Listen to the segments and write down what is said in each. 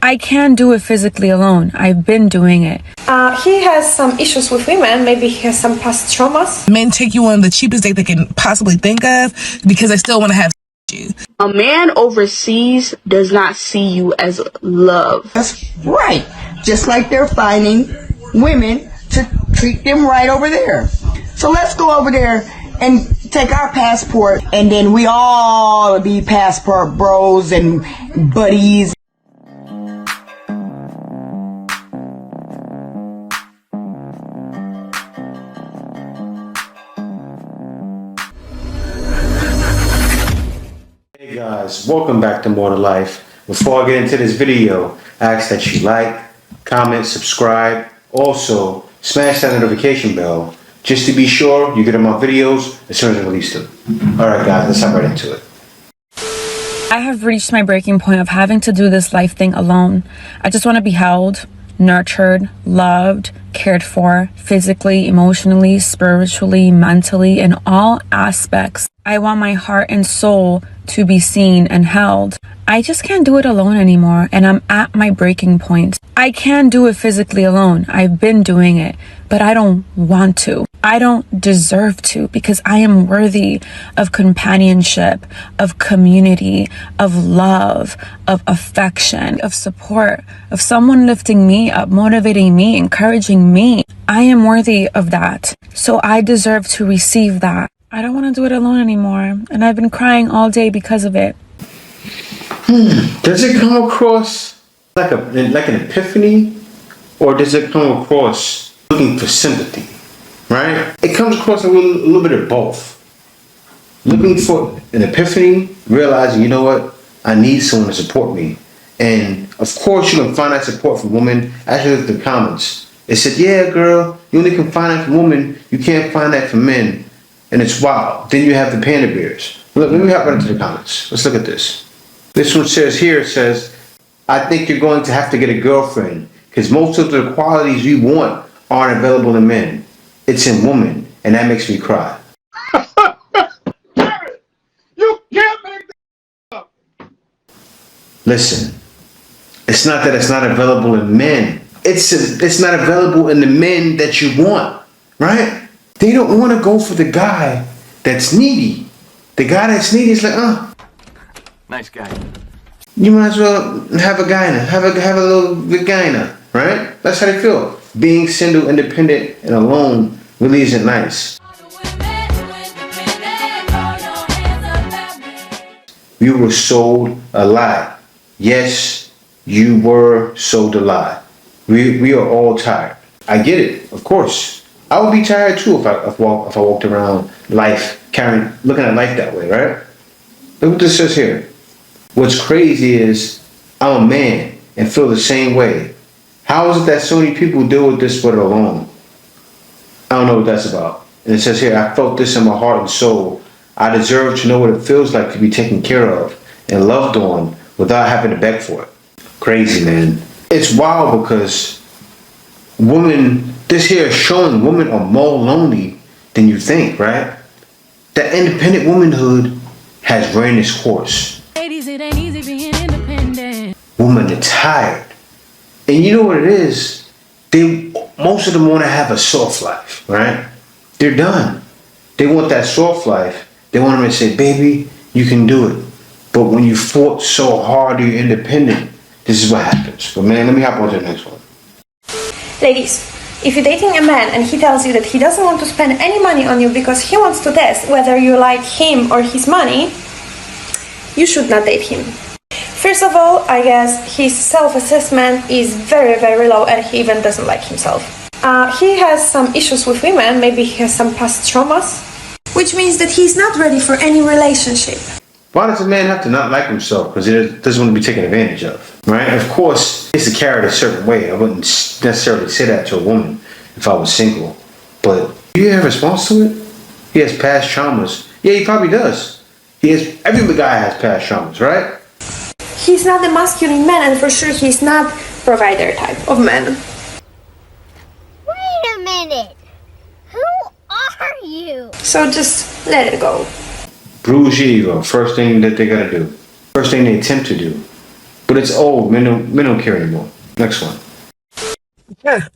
I can do it physically alone. I've been doing it. He has some issues with women. Maybe he has some past traumas. Men take you on the cheapest date they can possibly think of because they still want to have you. A man overseas does not see you as love. That's right. Just like they're finding women to treat them right over there. So let's go over there and take our passport, and then we all be passport bros and buddies. Hey guys, welcome back to More to Life. Before I get into this video, I ask that you like, comment, subscribe. Also, smash that notification bell just to be sure you get my videos as soon as I release them. Alright guys, let's hop right into it. I have reached my breaking point of having to do this life thing alone. I just want to be held, nurtured, loved, cared for, physically, emotionally, spiritually, mentally, in all aspects. I want my heart and soul to be seen and held. I just can't do it alone anymore, and I'm at my breaking point. I can do it physically alone. I've been doing it, but I don't want to. I don't deserve to, because I am worthy of companionship, of community, of love, of affection, of support, of someone lifting me up, motivating me, encouraging me. I am worthy of that, so I deserve to receive that. I don't want to do it alone anymore, and I've been crying all day because of it. Does it come across like an epiphany, or does it come across looking for sympathy? Right? It comes across a little bit of both. Looking for an epiphany, realizing, you know what, I need someone to support me. And of course you can find that support from women. Actually, look at the comments. It said, yeah girl, you only can find that from women, you can't find that from men. And it's wild. Then you have the panda bears. Look, let me hop right into the comments. Let's look at this. This one says here, it says, I think you're going to have to get a girlfriend because most of the qualities we want aren't available in men. It's in women, and that makes me cry. You can't make this up. Listen, it's not that it's not available in men. It's not available in the men that you want, right? They don't want to go for the guy that's needy. The guy that's needy is like, Nice guy. you might as well have a vagina, have a little vagina, right? That's how they feel. Being single, independent, and alone really isn't nice. We were sold a lie. Yes, you were sold a lie. We are all tired. I get it, of course. I would be tired too if I walked around life looking at life that way, right? Look what this says here. What's crazy is I'm a man and feel the same way. How is it that so many people deal with this but alone? I don't know what that's about. And it says here, I felt this in my heart and soul. I deserve to know what it feels like to be taken care of and loved on without having to beg for it. Crazy, man. It's wild because this here is showing women are more lonely than you think, right? That independent womanhood has ran its course. Ladies, it ain't easy being independent. Women are tired. And you know what it is? Most of them want to have a soft life, right? They're done. They want that soft life. They want them to say, baby, you can do it. But when you fought so hard, you're independent, this is what happens. But man, let me hop on to the next one. Ladies, if you're dating a man and he tells you that he doesn't want to spend any money on you because he wants to test whether you like him or his money, you should not date him. First of all, I guess his self-assessment is very, very low and he even doesn't like himself. He has some issues with women, maybe he has some past traumas, which means that he's not ready for any relationship. Why does a man have to not like himself? Because he doesn't want to be taken advantage of, right? Of course, he has to carry it a certain way. I wouldn't necessarily say that to a woman if I was single. But do you have a response to it? He has past traumas. Yeah, he probably does. Every guy has past traumas, right? He's not a masculine man, and for sure he's not provider type of man. Wait a minute. Who are you? So just let it go. Bruise your ego. First thing that they gotta do. First thing they attempt to do. But it's old. Men don't care anymore. Next one. Yeah.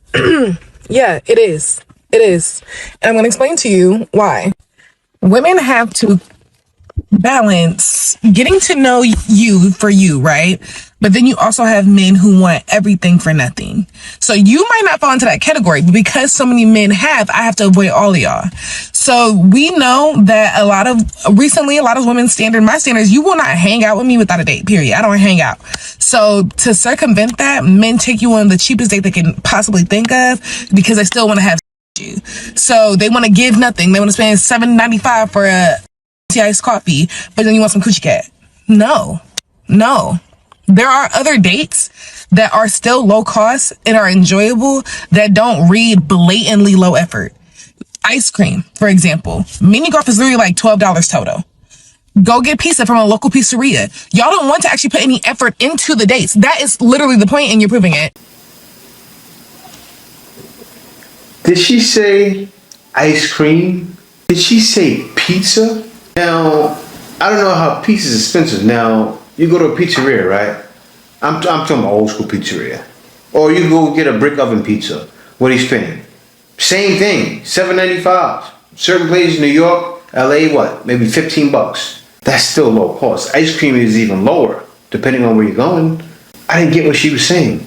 Yeah, it is. It is. And I'm going to explain to you why. Women have to balance getting to know you for you, right? But then you also have men who want everything for nothing. So you might not fall into that category, but because so many men have, I have to avoid all of y'all. So we know that recently a lot of women's my standards, you will not hang out with me without a date, period. I don't hang out. So to circumvent that, men take you on the cheapest date they can possibly think of because they still want to have you. So they want to give nothing. They want to spend $7.95 for a iced coffee, but then you want some coochie cat. No. There are other dates that are still low cost and are enjoyable that don't read blatantly low effort. Ice cream, for example. Mini golf is literally like $12 total. Go get pizza from a local pizzeria. Y'all don't want to actually put any effort into the dates. That is literally the point, and you're proving it. Did she say ice cream? Did she say pizza? Now, I don't know how pizza is expensive. Now, you go to a pizzeria, right? I'm talking about old school pizzeria. Or you go get a brick oven pizza. What are you spending? Same thing, $7.95. Certain places in New York, LA, what? Maybe $15. That's still low cost. Ice cream is even lower, depending on where you're going. I didn't get what she was saying.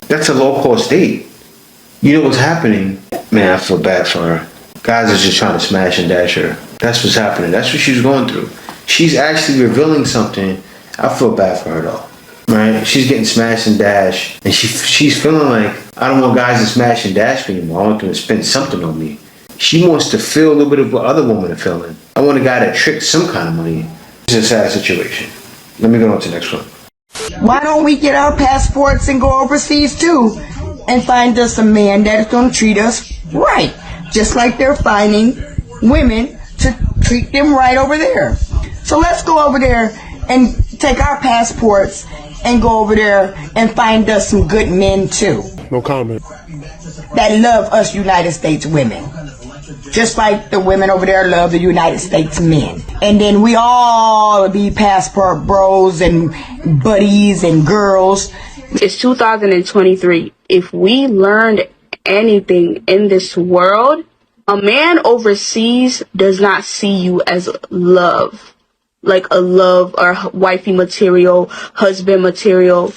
That's a low cost date. You know what's happening? Man, I feel bad for her. Guys are just trying to smash and dash her. That's what's happening. That's what she's going through. She's actually revealing something. I feel bad for her though. Right? She's getting smashed and dashed. And she's feeling like, I don't want guys to smash and dash me anymore. I want them to spend something on me. She wants to feel a little bit of what other women are feeling. I want a guy that tricks some kind of money. It's a sad situation. Let me go on to the next one. Why don't we get our passports and go overseas too and find us a man that is going to treat us right, just like they're finding women to treat them right over there. So let's go over there and take our passports and go over there and find us some good men too. No comment. That love us United States women. Just like the women over there love the United States men. And then we all be passport bros and buddies and girls. It's 2023. If we learned anything in this world, a man overseas does not see you as love. Like a love or wifey material, husband material.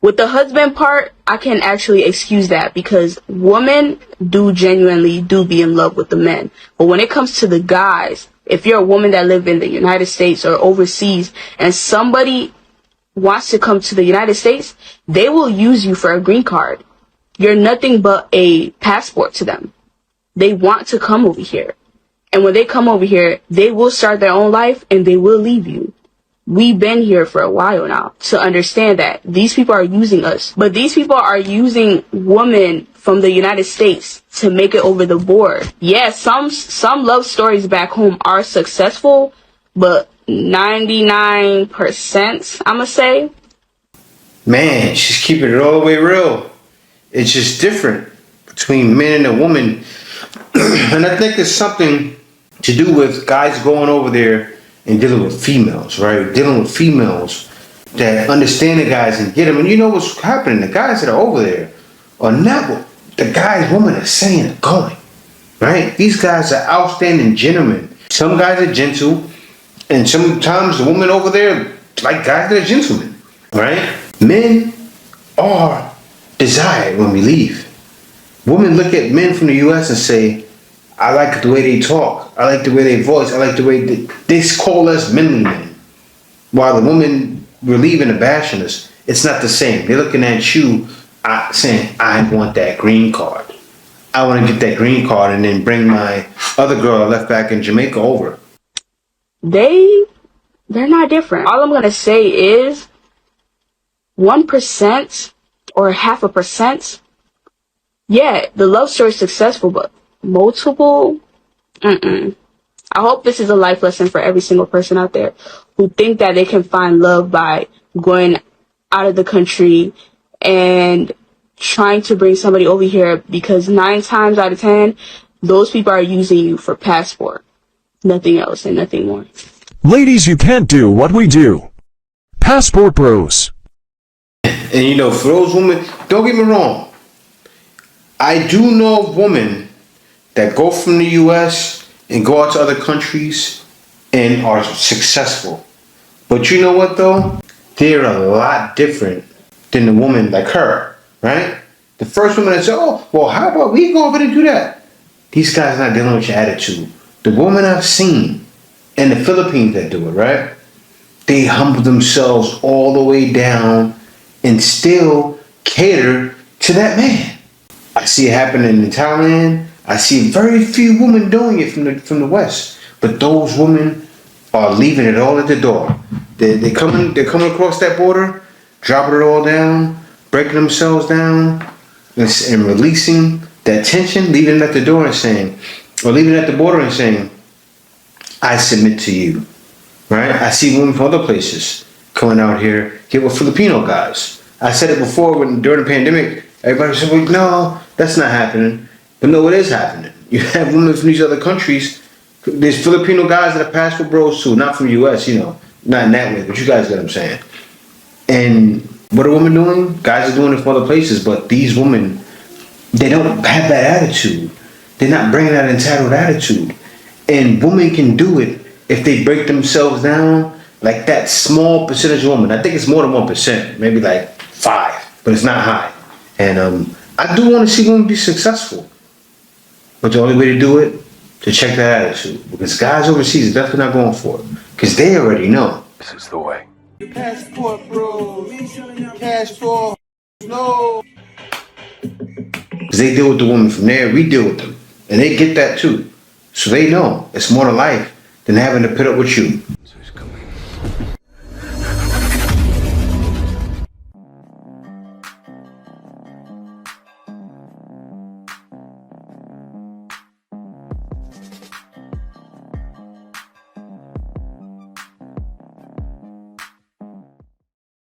With the husband part, I can actually excuse that because women do genuinely be in love with the men. But when it comes to the guys, if you're a woman that live in the United States or overseas and somebody wants to come to the United States, they will use you for a green card. You're nothing but a passport to them. They want to come over here. And when they come over here, they will start their own life and they will leave you. We've been here for a while now to understand that these people are using us. But these people are using women from the United States to make it over the board. Yes, some love stories back home are successful, but 99%, I'ma say. Man, she's keeping it all the way real. It's just different between men and a woman. And I think it's something to do with guys going over there and dealing with females, right? Dealing with females that understand the guys and get them. And you know what's happening? The guys that are over there are not what the guys, women are saying are going, right? These guys are outstanding gentlemen. Some guys are gentle, and sometimes the women over there like guys that are gentlemen, right? Men are desired when we leave. Women look at men from the U.S. and say, I like the way they talk. I like the way they voice. I like the way they call us manly men. While the women were leaving and bashing us, it's not the same. They're looking at you saying, I want that green card. I want to get that green card and then bring my other girl I left back in Jamaica over. They're not different. All I'm going to say is 1% or 0.5%. Yeah, the love story is successful, but multiple? I hope this is a life lesson for every single person out there who think that they can find love by going out of the country and trying to bring somebody over here, because 9 times out of 10, those people are using you for passport. Nothing else and nothing more. Ladies, you can't do what we do. Passport bros. And you know, for those women, don't get me wrong. I do know women that go from the US and go out to other countries and are successful. But you know what though? They're a lot different than the woman like her, right? The first woman that said, oh, well, how about we go over and do that? These guys not dealing with your attitude. The woman I've seen in the Philippines that do it, right? They humble themselves all the way down and still cater to that man. I see it happening in Thailand. I see very few women doing it from the West. But those women are leaving it all at the door. They're coming across that border, dropping it all down, breaking themselves down, and releasing that tension, leaving it at the door and saying, or leaving it at the border and saying, I submit to you. Right? I see women from other places coming out here with Filipino guys. I said it before during the pandemic, everybody said, well, no, that's not happening. But no, it is happening. You have women from these other countries. There's Filipino guys that are passport bros too, not from the US, you know, not in that way, but you guys get what I'm saying. And what are women doing? Guys are doing it from other places, but these women, they don't have that attitude. They're not bringing that entitled attitude. And women can do it if they break themselves down, like that small percentage of women. I think it's more than 1%, maybe like 5, but it's not high. And I do want to see women be successful. But the only way to do it, to check that attitude. Because guys overseas are definitely not going for it. Because they already know. This is the way. Passport, bro. Passport. No. Because they deal with the woman from there, we deal with them. And they get that too. So they know it's more to life than having to put up with you.